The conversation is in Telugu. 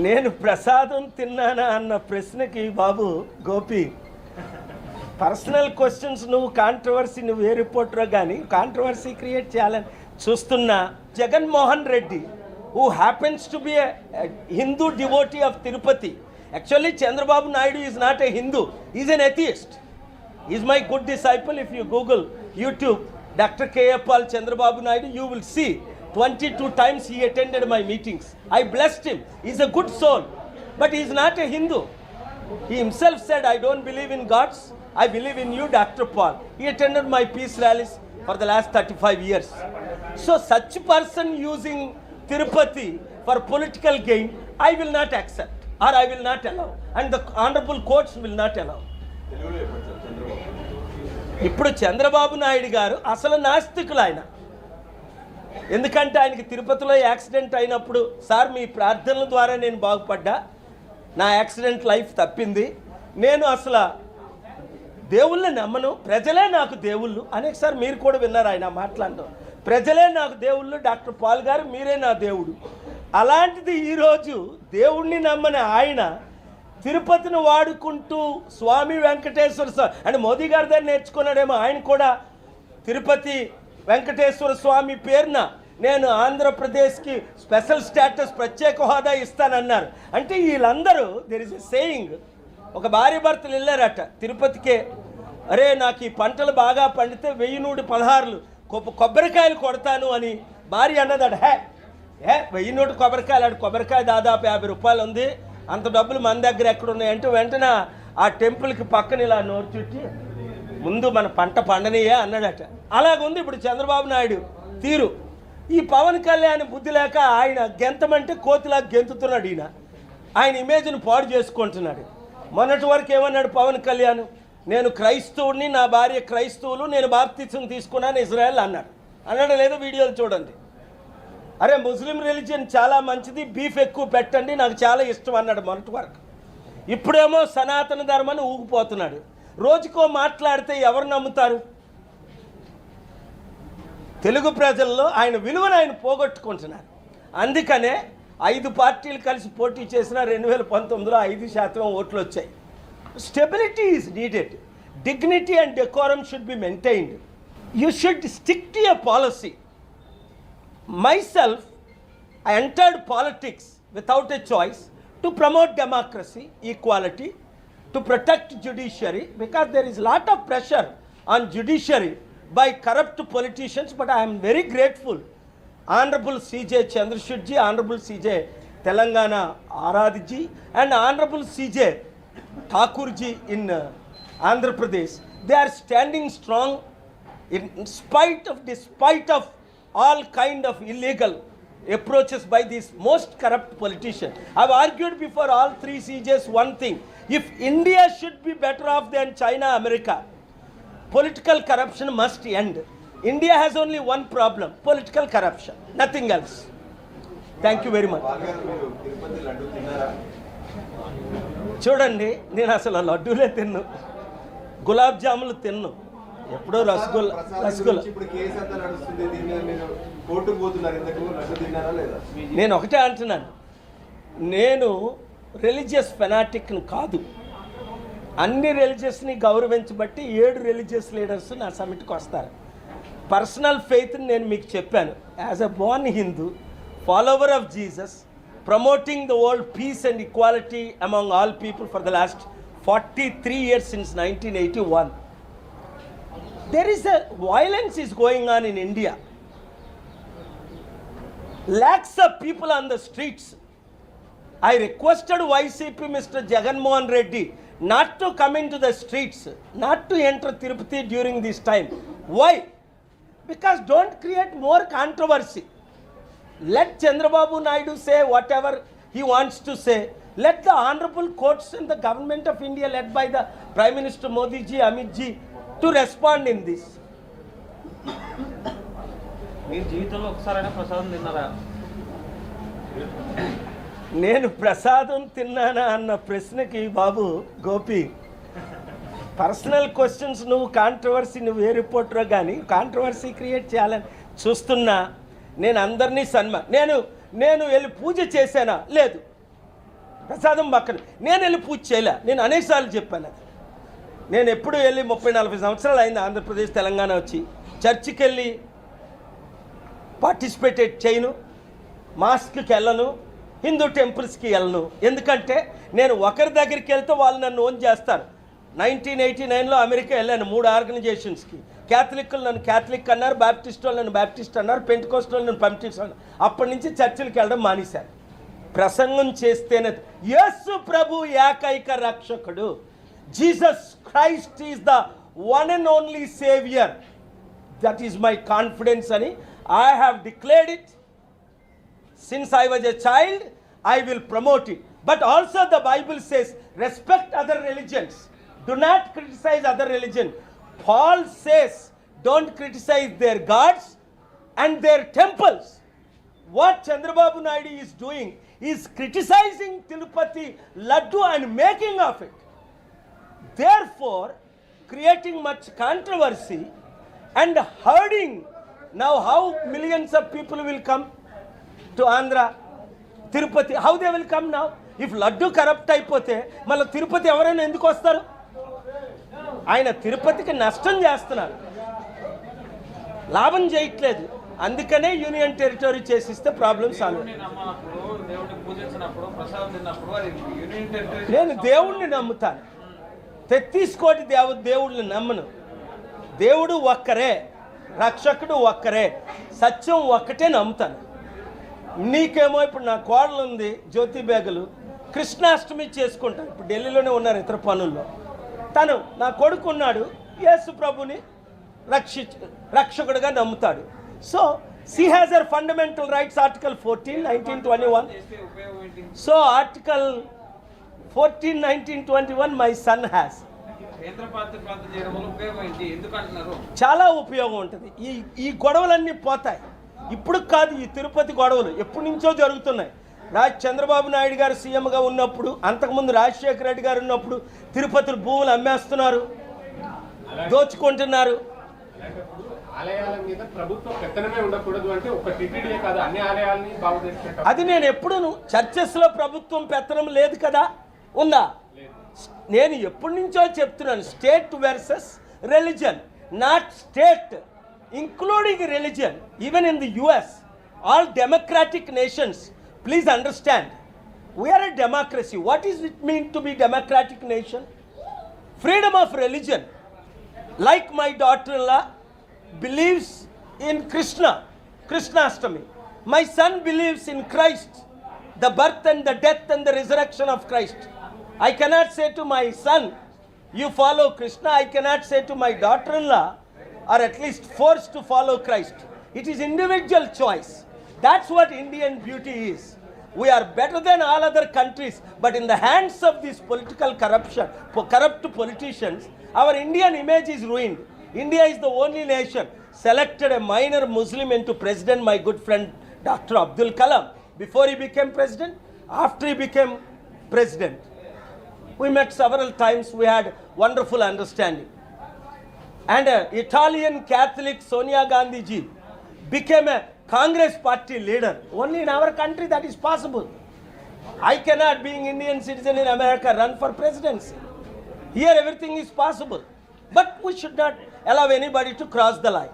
నేను ప్రసాదం తిన్నానా అన్న ప్రశ్నకి బాబు గోపి పర్సనల్ క్వశ్చన్స్ నువ్వు కాంట్రవర్సీ నువ్వు ఏ రిపోర్టరో కానీ కాంట్రవర్సీ క్రియేట్ చేయాలని చూస్తున్నా. Jaganmohan Reddy who happens to be a Hindu devotee of Tirupati. Actually Chandrababu Naidu is not a Hindu, is an atheist. Is my good disciple. If you Google YouTube doctor K.A. Paul Chandrababu Naidu, you will see 22 times he attended my meetings. I blessed him. He's a good soul, but he's not a Hindu. He himself said, I don't believe in gods, I believe in you, Dr. Paul. He attended my peace rallies for the last 35 years. So such person using Tirupati for political gain, I will not accept or I will not allow, and the honorable courts will not allow. ఇప్పుడు చంద్రబాబు నాయుడు గారు అసలు నాస్తికులు ఆయన. ఎందుకంటే ఆయనకి తిరుపతిలో యాక్సిడెంట్ అయినప్పుడు, సార్ మీ ప్రార్థనల ద్వారా నేను బాగుపడ్డా, నా యాక్సిడెంట్ లైఫ్ తప్పింది, నేను అసలు దేవుళ్ళని నమ్మను, ప్రజలే నాకు దేవుళ్ళు అనేకసారి మీరు కూడా విన్నారు ఆయన మాట్లాడడం. ప్రజలే నాకు దేవుళ్ళు, డాక్టర్ పాల్ గారు మీరే నా దేవుడు. అలాంటిది ఈరోజు దేవుణ్ణి నమ్మని ఆయన తిరుపతిని వాడుకుంటూ స్వామి వెంకటేశ్వర స్వామి అంటే మోదీ గారి దగ్గర నేర్చుకున్నాడేమో, ఆయన కూడా తిరుపతి వెంకటేశ్వర స్వామి పేరున నేను ఆంధ్రప్రదేశ్కి స్పెషల్ స్టేటస్ ప్రత్యేక హోదా ఇస్తానన్నారు. అంటే వీళ్ళందరూ దెర్ ఇస్ ఎ సేయింగ్, ఒక భార్య భర్తలు వెళ్ళారట తిరుపతికే, అరే నాకు ఈ పంటలు బాగా పండితే 1116 కొబ్బరికాయలు కొడతాను అని భార్య అన్నదట. 1100 కొబ్బరికాయలు, అటు కొబ్బరికాయ దాదాపు 50 రూపాయలు ఉంది, అంత డబ్బులు మన దగ్గర ఎక్కడున్నాయంటే వెంటనే ఆ టెంపుల్కి పక్కన ఇలా నోరు చుట్టి ముందు మన పంట పండనియే అన్నాడట. అలాగుంది ఇప్పుడు చంద్రబాబు నాయుడు తీరు. ఈ పవన్ కళ్యాణ్ బుద్ధి లేక ఆయన గెంతమంటే కోతిలా గెంతుతున్నాడు. ఆయన ఇమేజ్ను పాడు చేసుకుంటున్నాడు. మొన్నటి వరకు ఏమన్నాడు పవన్ కళ్యాణ్, నేను క్రైస్తవుడిని, నా భార్య క్రైస్తవులు, నేను బాప్తిసం తీసుకున్నాను ఇజ్రాయెల్ అన్నాడు లేదో వీడియోలు చూడండి. అరే ముస్లిం రిలీజియన్ చాలా మంచిది, బీఫ్ ఎక్కువ పెట్టండి, నాకు చాలా ఇష్టం అన్నాడు మొన్నటి వరకు. ఇప్పుడేమో సనాతన ధర్మాన్ని ఊగిపోతున్నాడు. రోజుకో మాట్లాడితే ఎవరు నమ్ముతారు? తెలుగు ప్రజల్లో ఆయన విలువను ఆయన పోగొట్టుకుంటున్నారు. అందుకనే 5 పార్టీలు కలిసి పోటీ చేసిన 2019లో 5% ఓట్లు వచ్చాయి. Stability is needed. Dignity and decorum should be maintained. You should stick to a policy. Myself, I entered politics without a choice to promote democracy, equality, to protect judiciary, because there is lot of pressure on judiciary by corrupt politicians. But I am very grateful, Honorable C.J. Chandrashud ji, Honorable C.J. Telangana Aradhi ji, and Honorable C.J. Thakur ji in Andhra Pradesh. They are standing strong despite of all kind of illegal approaches by these most corrupt politicians. I have argued before all 3 CJs one thing: if India should be better off than China, America, political corruption must end. India has only one problem: political corruption, nothing else. Thank you very much. చూడండి, నేను అసలు లడ్డూలే తిన్ను, గులాబ్ జాములు తిన్ను, ఎప్పుడో రసగుల్లా. నేను ఒకటే అంటున్నాను, నేను రిలీజియస్ ఫెనాటిక్ని కాదు. అన్ని రిలీజియస్ని గౌరవించబట్టి 7 రిలీజియస్ లీడర్స్ నా సమిట్కి వస్తారు. పర్సనల్ ఫెయిత్ని నేను మీకు చెప్పాను. As a Born Hindu, follower of Jesus, promoting the world peace and equality among all people for the last 43 years since 1981. There is a violence is going on in India. Lakhs of people on the streets. I requested YCP Mr. Jaganmohan Reddy not to come into the streets, not to enter Tirupati during this time. Why? Because don't create more controversy. Let Chandrababu Naidu say whatever he wants to say. Let the honorable courts and the government of India, led by the Prime Minister Modi ji, Amit ji, to respond in this. మీరు జీవితంలో ఒకసారైనా ప్రసాదం తిన్నారా? నేను ప్రసాదం తిన్నానా అన్న ప్రశ్నకి బాబు గోపి పర్సనల్ క్వశ్చన్స్ నువ్వు కాంట్రవర్సీ నువ్వు ఏ రిపోర్టరో కానీ కాంట్రవర్సీ క్రియేట్ చేయాలని చూస్తున్నా. నేను అందరినీ నేను వెళ్ళి పూజ చేశానా? లేదు. ప్రసాదం పక్కన నేను వెళ్ళి పూజ చేయలే. నేను అనేకసార్లు చెప్పాను అది. నేను ఎప్పుడు వెళ్ళి 30-40 సంవత్సరాలు అయింది ఆంధ్రప్రదేశ్ తెలంగాణ వచ్చి చర్చికి వెళ్ళి పార్టిసిపేట్ చేయను, మాస్క్కి వెళ్ళను, హిందూ టెంపుల్స్కి వెళ్ళను. ఎందుకంటే నేను ఒకరి దగ్గరికి వెళ్తే వాళ్ళు నన్ను ఓన్ చేస్తారు. 1989లో అమెరికా వెళ్ళాను 3 ఆర్గనైజేషన్స్కి. క్యాథలిక్లు నన్ను క్యాథలిక్ అన్నారు, బ్యాప్టిస్ట్ వాళ్ళు నన్ను బ్యాప్టిస్ట్ అన్నారు, పెంటెకోస్ట్ వాళ్ళు నన్ను పెంటెకోస్ట్ అన్నారు. అప్పటి నుంచి చర్చిలకు వెళ్ళడం మానేశాను. ప్రసంగం చేస్తేనే యేసు ప్రభు ఏకైక రక్షకుడు, Jesus Christ is the one and only saviour, that is my confidence అని I have declared it. Since I was a child, I will promote it. But also the Bible says, respect other religions. Do not criticize other religion. Paul says, don't criticize their gods and their temples. What Chandrababu Naidu is doing is criticizing Tirupati Laddu and making of it. Therefore, creating much controversy and hurting. Now how millions of people will come to Andhra, Tirupati? How they will come now? If Laddu corrupt అయిపోతే మళ్ళీ తిరుపతి ఎవరైనా ఎందుకు వస్తారు? ఆయన తిరుపతికి నష్టం చేస్తున్నారు, లాభం చేయట్లేదు. అందుకనే యూనియన్ టెరిటరీ చేసిస్తే ప్రాబ్లం సాల్వ్. నేను దేవుణ్ణి నమ్ముతాను, 33 కోటి దేవుళ్ళని నమ్మను. దేవుడు ఒక్కరే, రక్షకుడు ఒక్కరే, సత్యం ఒక్కటే నమ్ముతాను. నీకేమో ఇప్పుడు నా కోడలు ఉంది జ్యోతి బేగలు, కృష్ణాష్టమి చేసుకుంటాను. ఇప్పుడు ఢిల్లీలోనే ఉన్నారు ఇతర పనుల్లో. తను నా కొడుకు ఉన్నాడు, యేసు ప్రభుని రక్షకుడిగా నమ్ముతాడు. So she has her fundamental rights, Article 14, 1921. So Article 14, 1921 my son has. చాలా ఉపయోగం ఉంటుంది. ఈ గొడవలన్నీ పోతాయి. ఇప్పుడు కాదు, ఈ తిరుపతి గొడవలు ఎప్పటి నుంచో జరుగుతున్నాయి. చంద్రబాబు నాయుడు గారు సీఎంగా ఉన్నప్పుడు, అంతకుముందు రాజశేఖర రెడ్డి గారు ఉన్నప్పుడు తిరుపతి భూములు అమ్మేస్తున్నారు, దోచుకుంటున్నారు. అది నేను ఎప్పుడు చర్చెస్లో ప్రభుత్వం పెత్తనం లేదు కదా, ఉందా? నేను ఎప్పటి నుంచో చెప్తున్నాను, state versus religion, not state including religion. Even in the US, all democratic nations, please understand, we are a democracy. What does it mean to be democratic nation? Freedom of religion. Like my daughter-in-law believes in Krishnashtami. My son believes in Christ, the birth and the death and the resurrection of Christ. I cannot say to my son, you follow Krishna. I cannot say to my daughter-in-law, or at least forced to follow Christ. It is individual choice. That's what Indian beauty is. We are better than all other countries, but in the hands of these political corrupt politicians, our Indian image is ruined. India is the only nation selected a minor Muslim into president, my good friend Dr. Abdul Kalam, before he became president, after he became president. We met several times, we had wonderful understanding. And Italian Catholic Sonia Gandhi ji became a Congress party leader. Only in our country that is possible. I cannot, being Indian citizen in America, run for presidency. Here everything is possible. But we should not allow anybody to cross the line.